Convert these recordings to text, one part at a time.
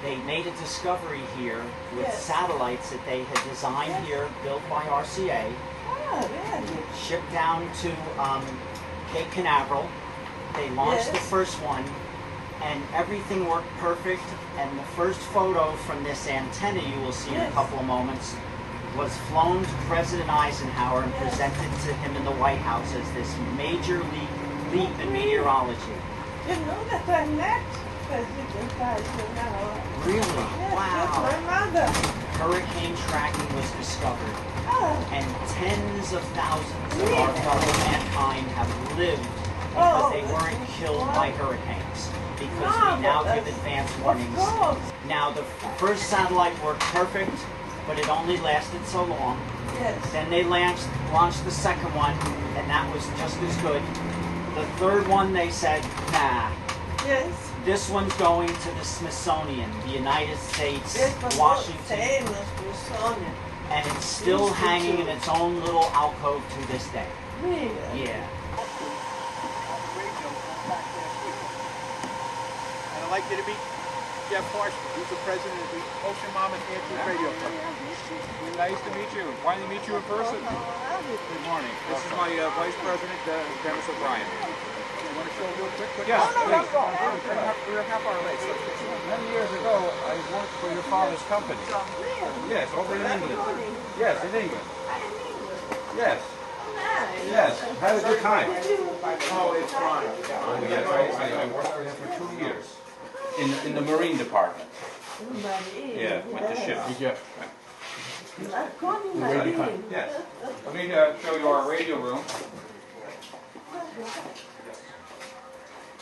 They made a discovery here with satellites that they had designed here, built by RCA, shipped down to Cape Canaveral. They launched the first one, and everything worked perfect. And the first photo from this antenna you will see in a couple of moments was flown to President Eisenhower and presented to him in the White House as this major leap in meteorology. You know that I met President Eisenhower. Really? Wow. My mother. Hurricane tracking was discovered, and tens of thousands of our fellow mankind have lived because they weren't killed by hurricanes, because we now give advance warnings. Now, the first satellite worked perfect, but it only lasted so long. Then they launched the second one, and that was just as good. The third one, they said, nah. This one's going to the Smithsonian, the United States, Washington. And it's still hanging in its own little alcove to this day. Really? Yeah. I'd like you to meet Jeff Harshman, who's the president of the Ocean Mammoth Anti-Radio Club. Nice to meet you. Finally meet you in person. Good morning. This is my Vice President, Dennis O'Brien. You want to show real quick? Yes, please. We're half hour late. Many years ago, I worked for your father's company. Yes, over in England. Yes, in England. Yes. Yes. Had a good time. Oh, it's fine. Oh, yes, I worked for him for 2 years. In the Marine Department. Yeah, with the ship. Marconi. Yes. Let me show you our radio room.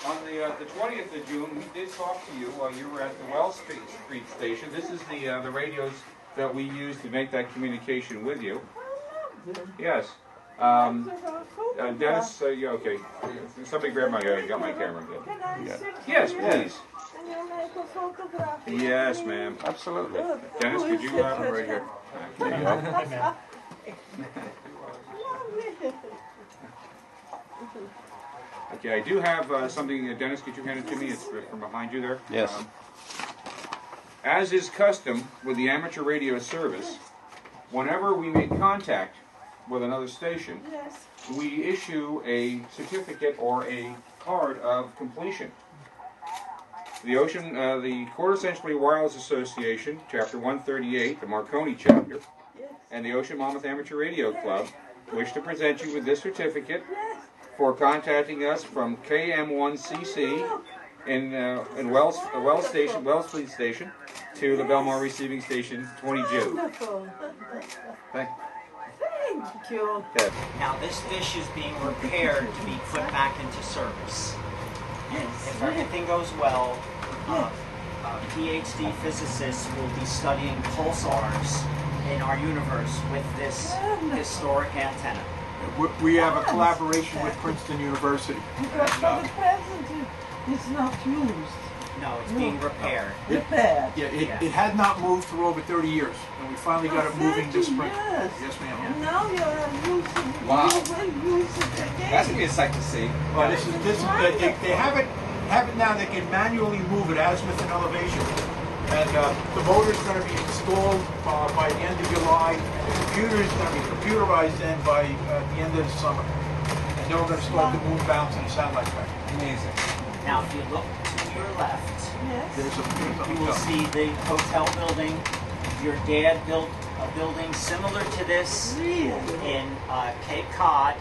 On the 20th of June, we did talk to you while you were at the Wells Street station. This is the radios that we use to make that communication with you. Yes. Dennis, yeah, okay. Somebody grab my, got my camera again. Yes, please. Can you make a photograph? Yes, ma'am. Absolutely. Dennis, could you right here? There you go. Okay, I do have something. Dennis, could you hand it to me? It's from behind you there. Yes. As is custom with the amateur radio service, whenever we make contact with another station, we issue a certificate or a card of completion. The Quarter Century Wireless Association, Chapter 138, the Marconi chapter, and the Ocean Mammoth Amateur Radio Club wish to present you with this certificate for contacting us from KM1CC in Wells Fleet Station to the Belmar Receiving Station, 20 June. Thank you. Okay. Now this dish is being repaired to be put back into service. If everything goes well, PhD physicists will be studying pulsars in our universe with this historic antenna. We have a collaboration with Princeton University. Because for the present it's not used. No, it's being repaired. Repaired. Yeah, it had not moved for over 30 years, and we finally got it moving this spring. Yes, ma'am. And now you're using it. Wow. You will use it again. That's gonna be a sight to see. Well, they have it now. They can manually move it azimuth and elevation, and the motor is going to be installed by the end of July, and the computer is going to be computerized then by the end of the summer. And then we're going to start the moon bounce and the satellite track. Amazing. Now, if you look to your left, you will There's see the hotel building. Your dad built a building similar to this in Cape Cod,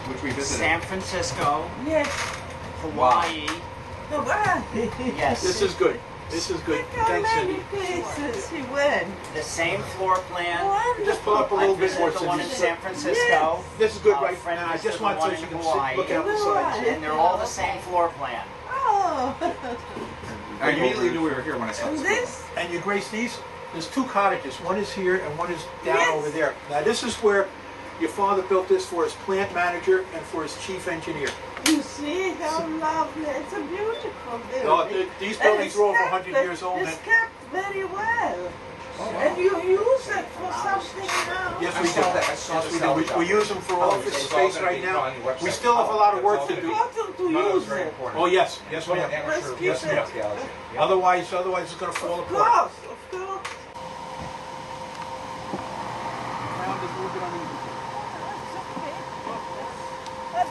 Which we visited. San Francisco, Yes. Hawaii. Yes. This is good. This is good. Look how Thanks, many Cindy. places he went. The same floor plan. Just pull up a I little bit more, visited the one in Cindy. San Francisco. This is good, A right? friend And I visited just the want one so in you can Hawaii. look out the sides. And they're all the same floor plan. Oh. I immediately knew we were here when I saw And this. this? And you grace these. There's two cottages. One is here and one is down Yes. over there. Now this is where your father built this for his plant manager and for his chief engineer. You see how lovely. It's a beautiful building. No, these buildings are over 100 years old. It's kept very well. And you use it for something now? Yes, I we saw do. that. I saw Yes, the we do. salvage We use them for office It's all space gonna right be now. on your website. We still have a lot of work to do. Important to No, it's use very it. important. Oh, yes, yes, Well, ma'am. amateur Let's keep Yes, ma'am. theology. Otherwise it's gonna fall Of apart. course, of course. Ground is a little bit uneven.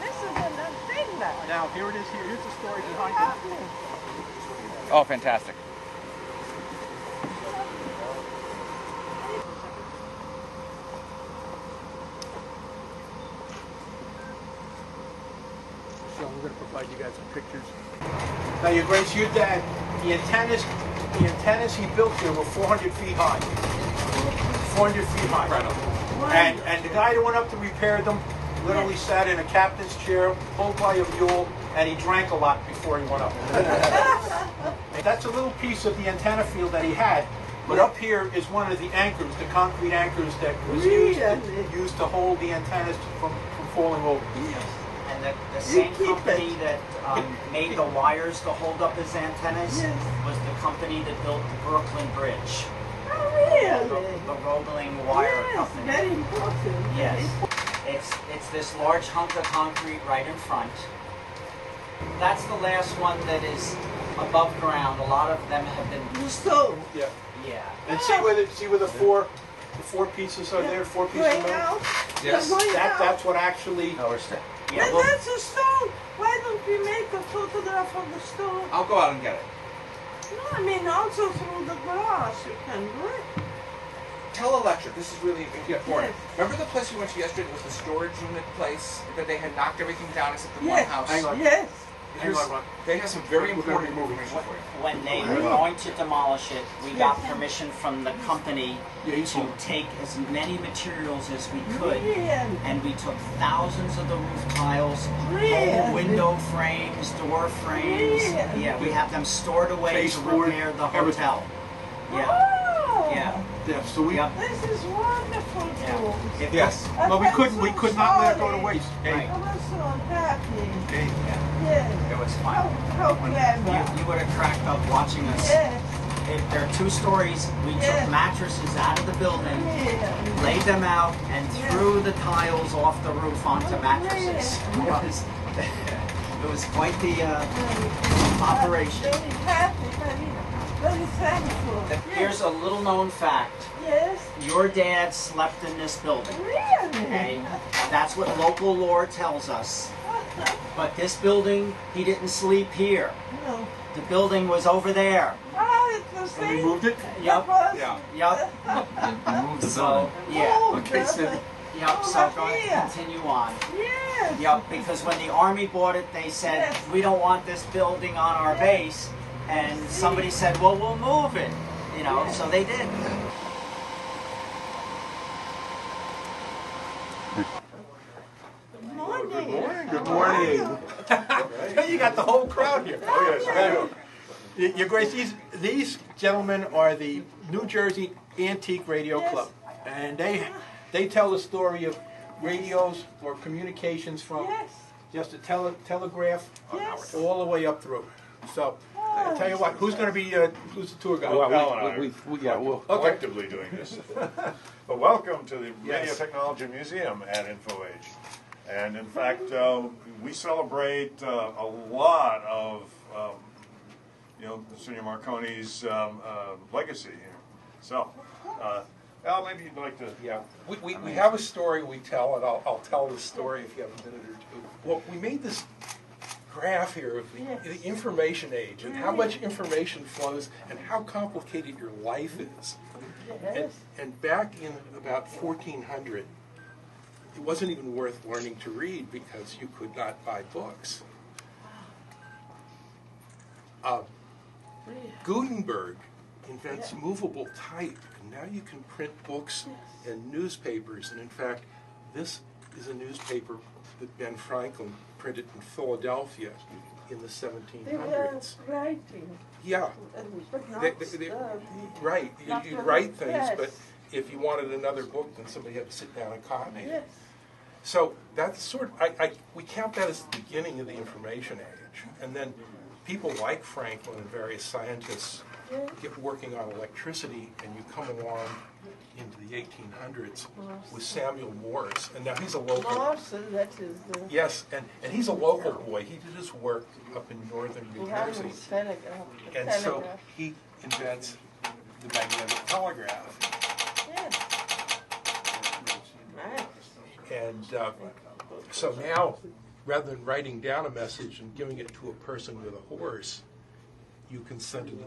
This is an antenna. Now, here it is here. Here's the story behind it. Happening. Oh, fantastic. So we're going to provide you guys some pictures. Now, Your Grace, your dad, the antennas he built here were 400 feet high. 400 feet high. And the guy that went up to repair them literally sat in a captain's chair, pulled by a mule, and he drank a lot before he went up. And that's a little piece of the antenna field that he had. But up here is one of the anchors, the concrete anchors that was used to hold the antennas from falling over. And the same company that made the wires to hold up his antennas was the company that built the Brooklyn Bridge. Oh, really? The Roebling Wire Yes, Company. very important. Yes. It's this large hunk of concrete right in front. That's the last one that is above ground. A lot of them have been. So, Yeah. Yeah. And see where the four pieces are there, 4 pieces of going metal? out? Yes. Going out? That's what actually. No, we're staying. Yeah. And Well, that's a stone. Why don't we make a photograph of the stone? I'll go out and get it. No, I mean also through the glass. You can do it. Telelecture. This is really important. Yes. Remember the place we went to yesterday? It was the storage unit place that they had knocked everything down except the one Yes. house. Hang on. Yes. Hang on, Ron. They have some very We're gonna important be moving. information for you. when they were going to demolish it, we got permission from the company to take as many materials as we could. Really? And we took thousands of the roof tiles, Really? whole window frames, door frames. Really? Yeah, we have them stored away to Baseboard, prepare the everything. hotel. Yeah, Oh. yeah, Yeah, so we. Yep. This is wonderful yeah. news. It Yes. I Well, we felt couldn't. We so could not let it go to sorry. waste. Right. I was so unhappy. Hey. Yes. It was How, fun. how clever. You would have cracked up watching us. Yes. There are 2 stories. We Yeah. took mattresses out of the building, Yeah. laid them out, and threw the tiles off the roof onto mattresses. It was quite the operation. Very happy, very thankful. Here's a little known fact. Yes. Your dad slept in this building. Really? Okay? That's what local lore tells us. But this building, he didn't sleep here. No. The building was over there. Ah, it's the And same. we moved it. Yep. Yeah. Yep. Move So, yeah. Oh, Okay, so- brother. Yep, so go ahead, continue on. Yes. Yep, because when the Army bought it, they said, Yes. we don't want this building on our base. And somebody said, well, we'll move it. You know, so they did. Good morning. Good morning. You got the whole crowd here. Oh, yes, I do. Your Grace, these gentlemen are the New Jersey Antique Radio Yes. Club, and they tell the story of radios or communications from Yes. just a telegraph Yes. all the way up through. So I tell you what, who's going to be who's the tour guide? Well, Al and I Okay. collectively doing this. But welcome to the Radio Yes. Technology Museum at InfoAge. And in fact, we celebrate a lot of, Senior Marconi's legacy here. So, Al, maybe you'd like to. Yeah, we have a story we tell, and I'll tell the story if you have a minute or two. Well, we made this graph here of the information age and how much information flows and how complicated your life is. And back in about 1400, it wasn't even worth learning to read because you could not buy books. Gutenberg invents movable type, and now you can print books and newspapers. And in fact, this is a newspaper that Ben Franklin printed in Philadelphia in the They were 1700s. writing, Yeah, but not right. not You'd the write things, press. but if you wanted another book, then somebody had to sit down and copy it. Yes. So that's sort of, we count that as the beginning of the information age. And then people like Franklin and various scientists get working on electricity, and you come along into the 1800s with Samuel Morse. And now he's a local... Morse, that is the... Yes, and he's a local boy. He did his work up in northern New Jersey. And so he invents the magnetic telegraph. Yes. And so now, rather than writing down a message and giving it to a person with a horse, you can send it